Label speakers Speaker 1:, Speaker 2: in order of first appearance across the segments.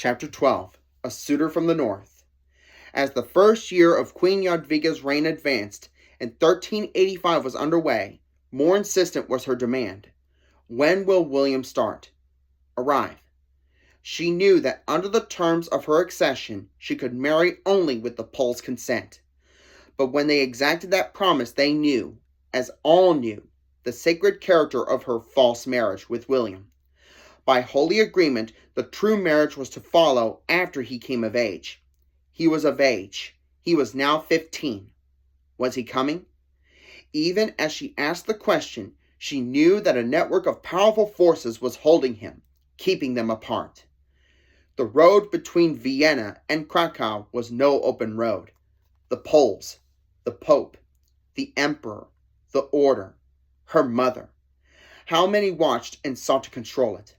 Speaker 1: Chapter 12. A Suitor from the North. As the first year of Queen Jadwiga's reign advanced, and 1385 was underway, more insistent was her demand. When will William start? Arrive. She knew that under the terms of her accession, she could marry only with the Poles' consent. But when they exacted that promise, they knew, as all knew, the sacred character of her false marriage with William. By holy agreement, the true marriage was to follow after he came of age. He was of age. He was now 15. Was he coming? Even as she asked the question, she knew that a network of powerful forces was holding him, keeping them apart. The road between Vienna and Krakow was no open road. The Poles, the Pope, the Emperor, the Order, her mother. How many watched and sought to control it?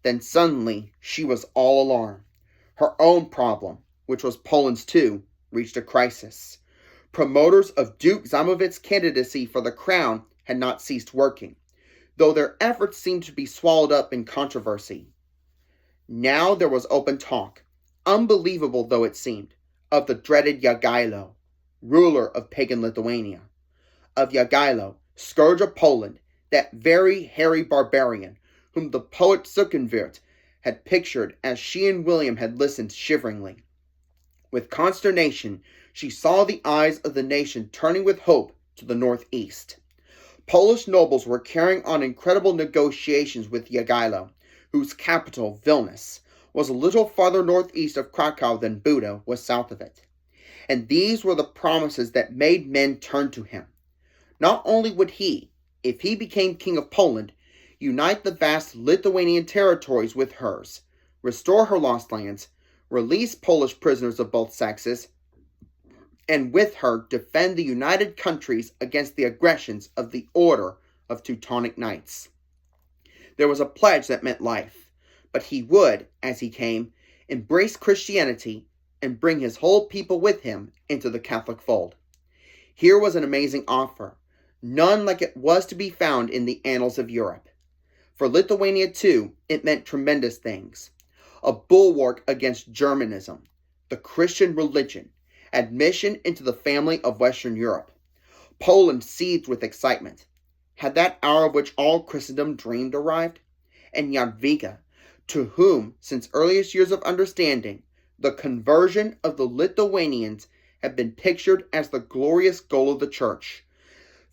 Speaker 1: Then suddenly she was all alarm. Her own problem, which was Poland's too, reached a crisis. Promoters of Duke Zamowitz's candidacy for the crown had not ceased working, though their efforts seemed to be swallowed up in controversy. Now there was open talk, unbelievable though it seemed, of the dreaded Jadwiga, ruler of pagan Lithuania. Of Jadwiga, scourge of Poland, that very hairy barbarian whom the poet Suitor had pictured as she and William had listened shiveringly. With consternation, she saw the eyes of the nation turning with hope to the northeast. Polish nobles were carrying on incredible negotiations with Jadwiga, whose capital, Vilnius, was a little farther northeast of Krakow than Buda was south of it. And these were the promises that made men turn to him. Not only would he, if he became king of Poland, unite the vast Lithuanian territories with hers, restore her lost lands, release Polish prisoners of both sexes, and with her defend the united countries against the aggressions of the Order of Teutonic Knights. There was a pledge that meant life, but he would, as he came, embrace Christianity and bring his whole people with him into the Catholic fold. Here was an amazing offer, none like it was to be found in the annals of Europe. For Lithuania, too, it meant tremendous things. A bulwark against Germanism, the Christian religion, admission into the family of Western Europe. Poland seethed with excitement. Had that hour of which all Christendom dreamed arrived? And Jadwiga, to whom, since earliest years of understanding, the conversion of the Lithuanians had been pictured as the glorious goal of the Church,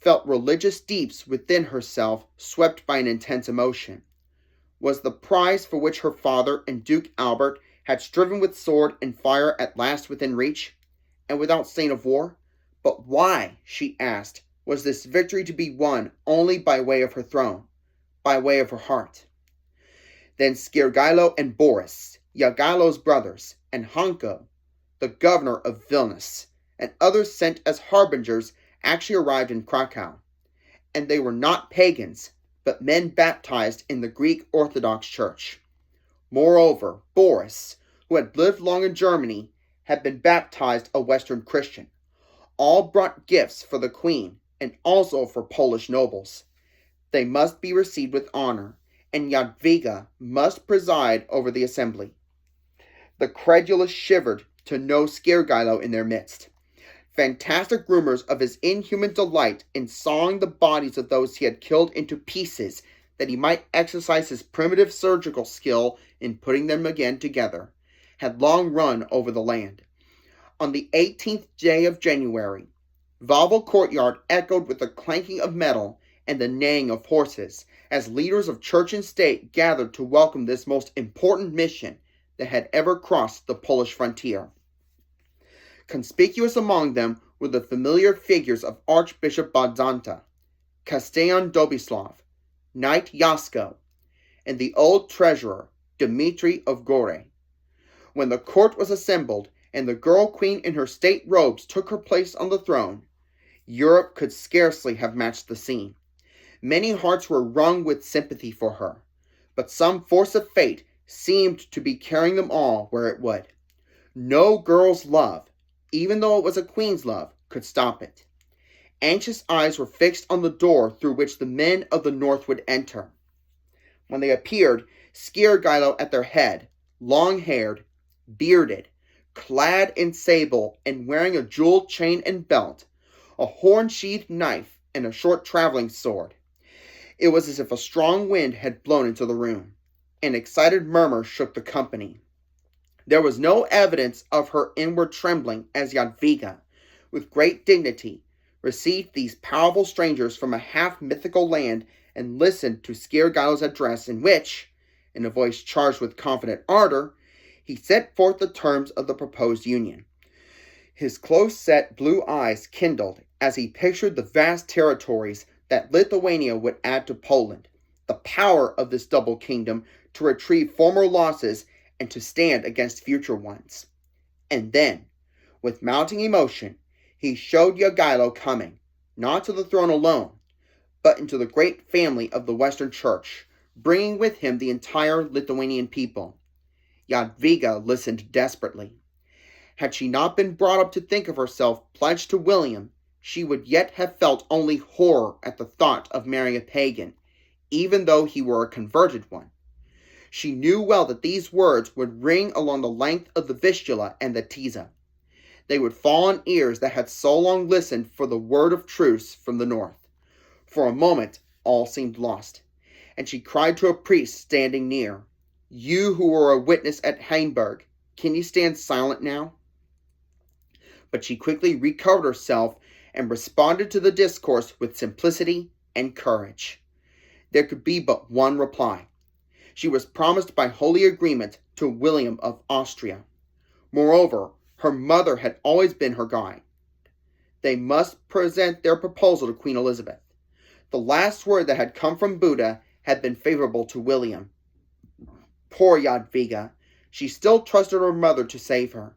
Speaker 1: felt religious deeps within herself swept by an intense emotion. Was the prize for which her father and Duke Albert had striven with sword and fire at last within reach, and without stain of war? But why, she asked, was this victory to be won only by way of her throne, by way of her heart? Then Skirgailo and Boris, Jadwiga's brothers, and Hanko, the governor of Vilnius, and others sent as harbingers actually arrived in Krakow, and they were not pagans, but men baptized in the Greek Orthodox Church. Moreover, Boris, who had lived long in Germany, had been baptized a Western Christian. All brought gifts for the queen, and also for Polish nobles. They must be received with honor, and Jadwiga must preside over the assembly. The credulous shivered to know Skirgailo in their midst. Fantastic rumors of his inhuman delight in sawing the bodies of those he had killed into pieces, that he might exercise his primitive surgical skill in putting them again together, had long run over the land. On the 18th day of January, Wawel courtyard echoed with the clanking of metal and the neighing of horses, as leaders of church and state gathered to welcome this most important mission that had ever crossed the Polish frontier. Conspicuous among them were the familiar figures of Archbishop Badzanta, Castellan Dobislav, Knight Jasko, and the old treasurer, Dmitri of Gore. When the court was assembled, and the girl queen in her state robes took her place on the throne, Europe could scarcely have matched the scene. Many hearts were wrung with sympathy for her, but some force of fate seemed to be carrying them all where it would. No girl's love, even though it was a queen's love, could stop it. Anxious eyes were fixed on the door through which the men of the north would enter. When they appeared, Skirgailo at their head, long-haired, bearded, clad in sable and wearing a jeweled chain and belt, a horn-sheathed knife, and a short traveling sword. It was as if a strong wind had blown into the room. An excited murmur shook the company. There was no evidence of her inward trembling as Jadwiga, with great dignity, received these powerful strangers from a half-mythical land and listened to Skirgailo's address in which, in a voice charged with confident ardor, he set forth the terms of the proposed union. His close-set blue eyes kindled as he pictured the vast territories that Lithuania would add to Poland, the power of this double kingdom to retrieve former losses and to stand against future ones. And then, with mounting emotion, he showed Jadwiga coming, not to the throne alone, but into the great family of the Western Church, bringing with him the entire Lithuanian people. Jadwiga listened desperately. Had she not been brought up to think of herself pledged to William, she would yet have felt only horror at the thought of marrying a pagan, even though he were a converted one. She knew well that these words would ring along the length of the Vistula and the Tisa. They would fall on ears that had so long listened for the word of truce from the north. For a moment, all seemed lost, and she cried to a priest standing near, "You who were a witness at Hainburg, can you stand silent now?" But she quickly recovered herself and responded to the discourse with simplicity and courage. There could be but one reply. She was promised by holy agreement to William of Austria. Moreover, her mother had always been her guide. They must present their proposal to Queen Elizabeth. The last word that had come from Buda had been favorable to William. Poor Jadwiga, she still trusted her mother to save her.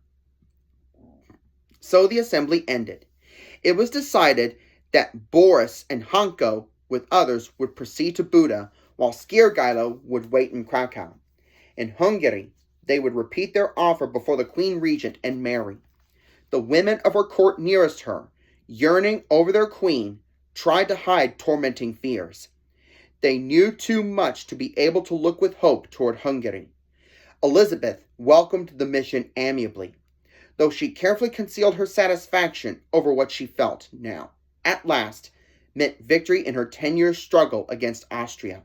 Speaker 1: So the assembly ended. It was decided that Boris and Hanko, with others, would proceed to Buda, while Skirgailo would wait in Krakow. In Hungary, they would repeat their offer before the Queen Regent and marry. The women of her court nearest her, yearning over their queen, tried to hide tormenting fears. They knew too much to be able to look with hope toward Hungary. Elizabeth welcomed the mission amiably, though she carefully concealed her satisfaction over what she felt now, at last, meant victory in her 10-year struggle against Austria.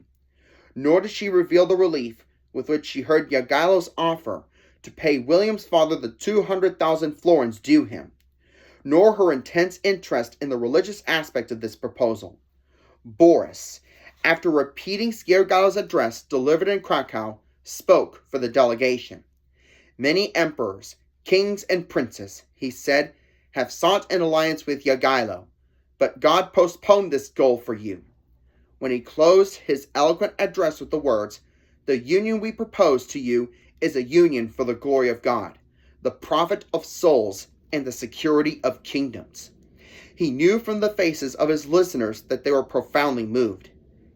Speaker 1: Nor did she reveal the relief with which she heard Jadwiga's offer to pay William's father the 200,000 florins due him, nor her intense interest in the religious aspect of this proposal. Boris, after repeating Skirgailo's address delivered in Krakow, spoke for the delegation. Many emperors, kings, and princes, he said, have sought an alliance with Jadwiga, but God postponed this goal for you. When he closed his eloquent address with the words, "The union we propose to you is a union for the glory of God, the profit of souls, and the security of kingdoms." He knew from the faces of his listeners that they were profoundly moved.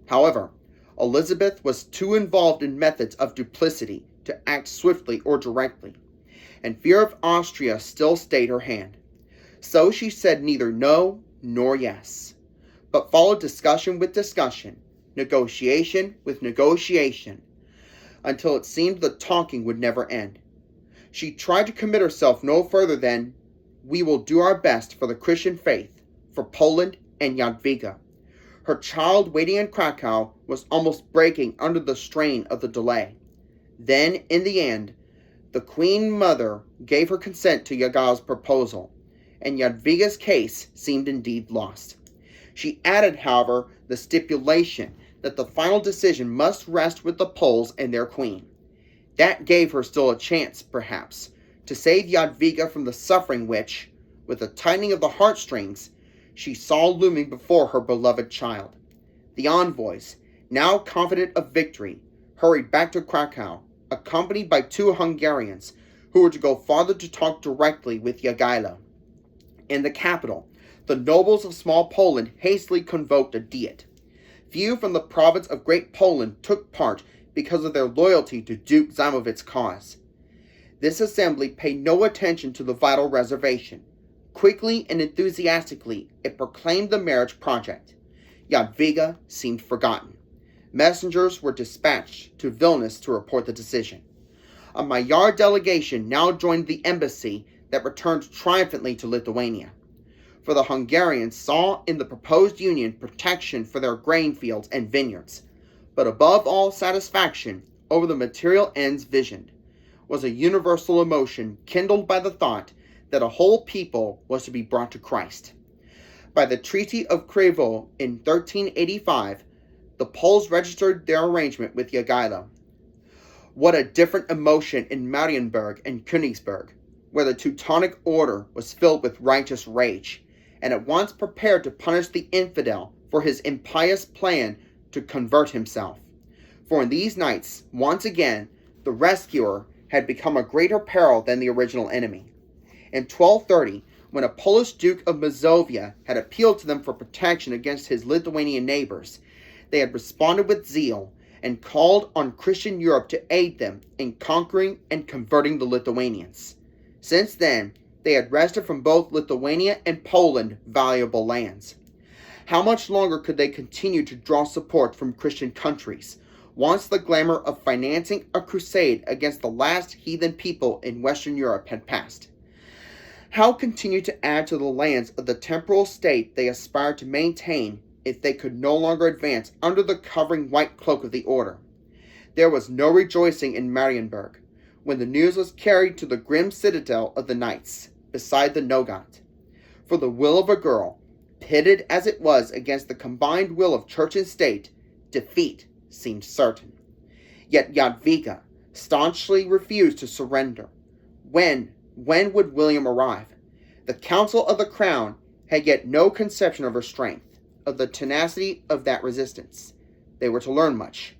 Speaker 1: However, Elizabeth was too involved in methods of duplicity to act swiftly or directly, and fear of Austria still stayed her hand. So she said neither no nor yes, but followed discussion with discussion, negotiation with negotiation, until it seemed the talking would never end. She tried to commit herself no further than, "We will do our best for the Christian faith, for Poland and Jadwiga." Her child waiting in Krakow was almost breaking under the strain of the delay. Then, in the end, the Queen Mother gave her consent to Jadwiga's proposal, and Jadwiga's case seemed indeed lost. She added, however, the stipulation that the final decision must rest with the Poles and their queen. That gave her still a chance, perhaps, to save Jadwiga from the suffering which, with a tightening of the heartstrings, she saw looming before her beloved child. The envoys, now confident of victory, hurried back to Krakow, accompanied by 2 Hungarians, who were to go farther to talk directly with Jadwiga. In the capital, the nobles of small Poland hastily convoked a diet. Few from the province of Great Poland took part because of their loyalty to Duke Zamowitz's cause. This assembly paid no attention to the vital reservation. Quickly and enthusiastically, it proclaimed the marriage project. Jadwiga seemed forgotten. Messengers were dispatched to Vilnius to report the decision. A Magyar delegation now joined the embassy that returned triumphantly to Lithuania. For the Hungarians saw in the proposed union protection for their grain fields and vineyards, but above all satisfaction over the material ends visioned was a universal emotion kindled by the thought that a whole people was to be brought to Christ. By the Treaty of Craiova in 1385, the Poles registered their arrangement with Jadwiga. What a different emotion in Marienburg and Königsberg, where the Teutonic order was filled with righteous rage, and at once prepared to punish the infidel for his impious plan to convert himself. For in these nights, once again, the rescuer had become a greater peril than the original enemy. In 1230, when a Polish Duke of Mazovia had appealed to them for protection against his Lithuanian neighbors, they had responded with zeal and called on Christian Europe to aid them in conquering and converting the Lithuanians. Since then, they had wrested from both Lithuania and Poland valuable lands. How much longer could they continue to draw support from Christian countries, once the glamour of financing a crusade against the last heathen people in Western Europe had passed? How continue to add to the lands of the temporal state they aspired to maintain if they could no longer advance under the covering white cloak of the order? There was no rejoicing in Marienburg when the news was carried to the grim citadel of the knights, beside the Nogat. For the will of a girl, pitted as it was against the combined will of church and state, defeat seemed certain. Yet Jadwiga staunchly refused to surrender. When would William arrive? The Council of the Crown had yet no conception of her strength, of the tenacity of that resistance. They were to learn much.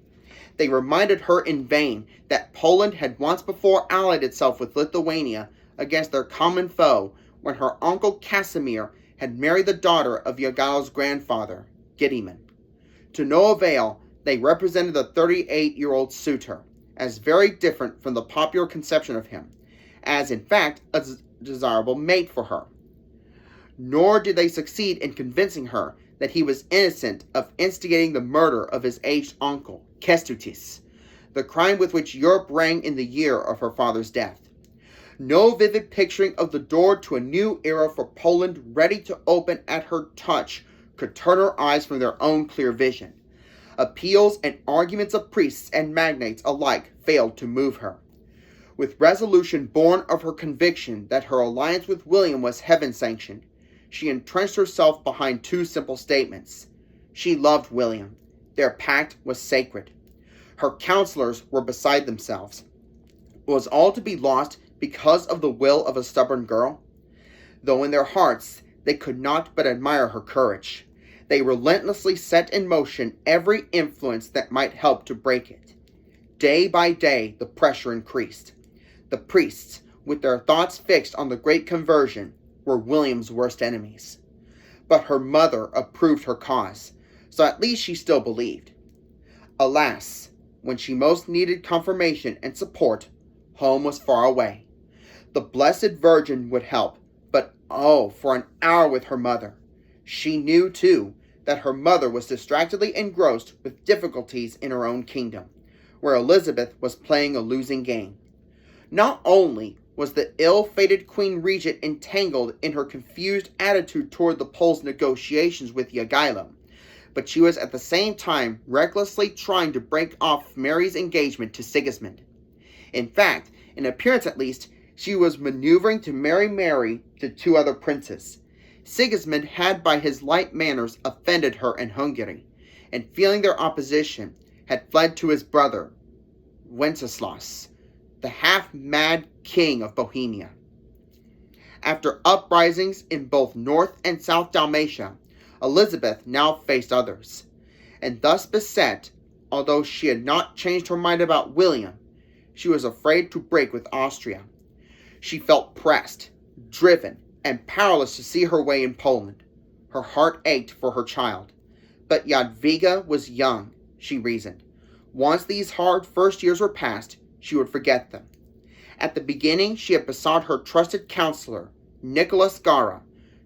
Speaker 1: They reminded her in vain that Poland had once before allied itself with Lithuania against their common foe when her uncle Casimir had married the daughter of Jadwiga's grandfather, Gedimin. To no avail, they represented the 38-year-old Suitor as very different from the popular conception of him, as in fact a desirable mate for her. Nor did they succeed in convincing her that he was innocent of instigating the murder of his aged uncle, Kestutis, the crime with which Europe rang in the year of her father's death. No vivid picturing of the door to a new era for Poland ready to open at her touch could turn her eyes from their own clear vision. Appeals and arguments of priests and magnates alike failed to move her. With resolution born of her conviction that her alliance with William was heaven-sanctioned, she entrenched herself behind two simple statements. She loved William. Their pact was sacred. Her counselors were beside themselves. Was all to be lost because of the will of a stubborn girl? Though in their hearts they could not but admire her courage, they relentlessly set in motion every influence that might help to break it. Day by day the pressure increased. The priests, with their thoughts fixed on the great conversion, were William's worst enemies. But her mother approved her cause, so at least she still believed. Alas, when she most needed confirmation and support, home was far away. The Blessed Virgin would help, but oh, for an hour with her mother. She knew, too, that her mother was distractedly engrossed with difficulties in her own kingdom, where Elizabeth was playing a losing game. Not only was the ill-fated Queen Regent entangled in her confused attitude toward the Poles' negotiations with Jadwiga, but she was at the same time recklessly trying to break off Mary's engagement to Sigismund. In fact, in appearance at least, she was maneuvering to marry Mary to two other princes. Sigismund had by his light manners offended her in Hungary, and feeling their opposition, had fled to his brother, Wenceslas, the half-mad king of Bohemia. After uprisings in both North and South Dalmatia, Elizabeth now faced others, and thus beset, although she had not changed her mind about William, she was afraid to break with Austria. She felt pressed, driven, and powerless to see her way in Poland. Her heart ached for her child. But Jadwiga was young, she reasoned. Once these hard first years were past, she would forget them. At the beginning, she had besought her trusted counselor, Nicholas Gara,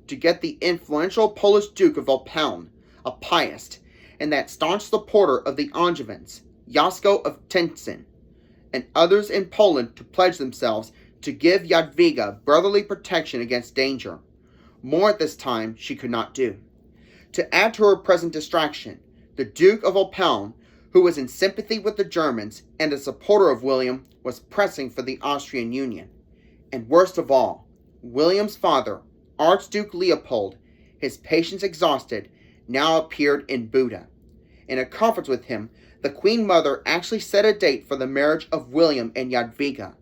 Speaker 1: to get the influential Polish Duke of Opeln, a pietist, and that staunch supporter of the Angevins, Jasko of Tencin, and others in Poland to pledge themselves to give Jadwiga brotherly protection against danger. More at this time she could not do. To add to her present distraction, the Duke of Awhile, who was in sympathy with the Germans and a supporter of William, was pressing for the Austrian Union. And worst of all, William's father, Archduke Leopold, his patience exhausted, now appeared in Buda. In a conference with him, the Queen Mother actually set a date for the marriage of William and Jadwiga,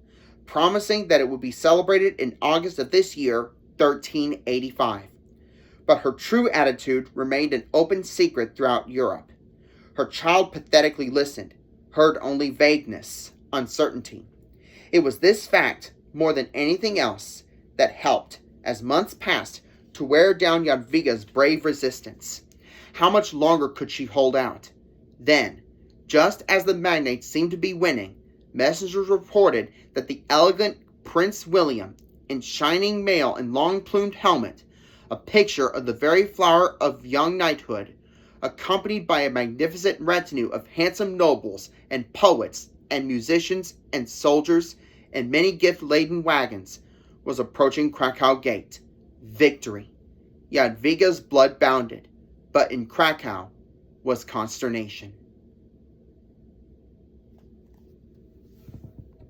Speaker 1: promising that it would be celebrated in August of this year, 1385. But her true attitude remained an open secret throughout Europe. Her child pathetically listened, heard only vagueness, uncertainty. It was this fact, more than anything else, that helped, as months passed, to wear down Jadwiga's brave resistance. How much longer could she hold out? Then, just as the magnates seemed to be winning, messengers reported that the elegant Prince William, in shining mail and long-plumed helmet, a picture of the very flower of young knighthood, accompanied by a magnificent retinue of handsome nobles and poets and musicians and soldiers and many gift-laden wagons, was approaching Krakow gate. Victory. Jadwiga's blood bounded, but in Krakow was consternation.